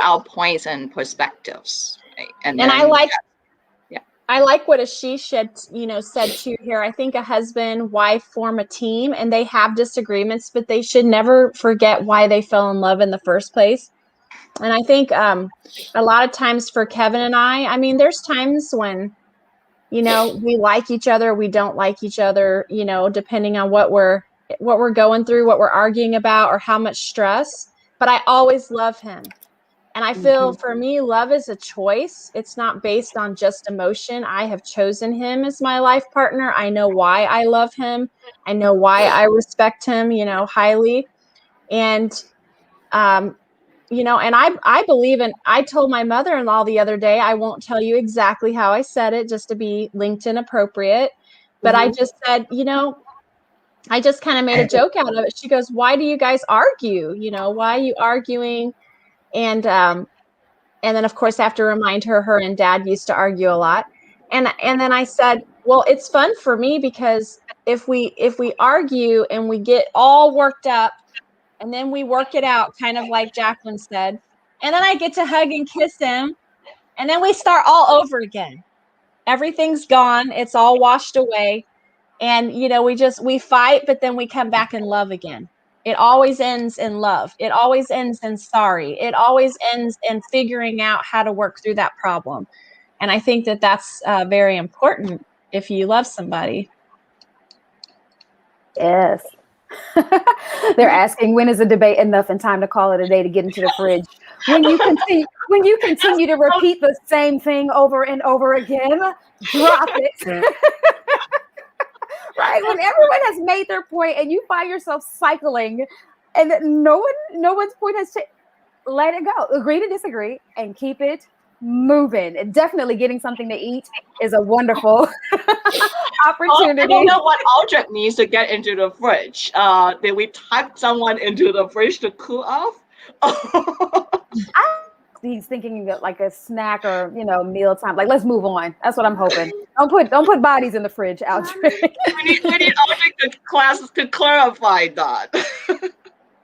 our points and perspectives. Right? And I like what Ashish said too here. I think a husband, wife form a team and they have disagreements, but they should never forget why they fell in love in the first place. And I think a lot of times for Kevin and I mean, there's times when, we like each other, we don't like each other, depending on what we're going through, what we're arguing about, or how much stress. But I always love him. And I feel for me, love is a choice. It's not based on just emotion. I have chosen him as my life partner. I know why I love him. I know why I respect him, highly. And, and I believe in, I told my mother-in-law the other day, I won't tell you exactly how I said it just to be LinkedIn appropriate. But I just said, I just kind of made a joke out of it. She goes, why do you guys argue? Why are you arguing? And then of course I have to remind her and Dad used to argue a lot. And then I said, well, it's fun for me because if we argue and we get all worked up and then we work it out, kind of like Jacqueline said, and then I get to hug and kiss him and then we start all over again. Everything's gone. It's all washed away. And, we fight, but then we come back in love again. It always ends in love. It always ends in sorry. It always ends in figuring out how to work through that problem. And I think that that's very important if you love somebody. Yes. They're asking, when is the debate enough and time to call it a day to get into the fridge? When you continue to repeat the same thing over and over again, drop it. Right, when everyone has made their point and you find yourself cycling and no one's point has changed, let it go. Agree to disagree and keep it moving. And definitely getting something to eat is a wonderful opportunity. I don't know what Aldrich needs to get into the fridge. Did we type someone into the fridge to cool off? He's thinking that like a snack or mealtime. Like, let's move on. That's what I'm hoping. Don't put bodies in the fridge, Aldrich. we need Aldrich classes to clarify that.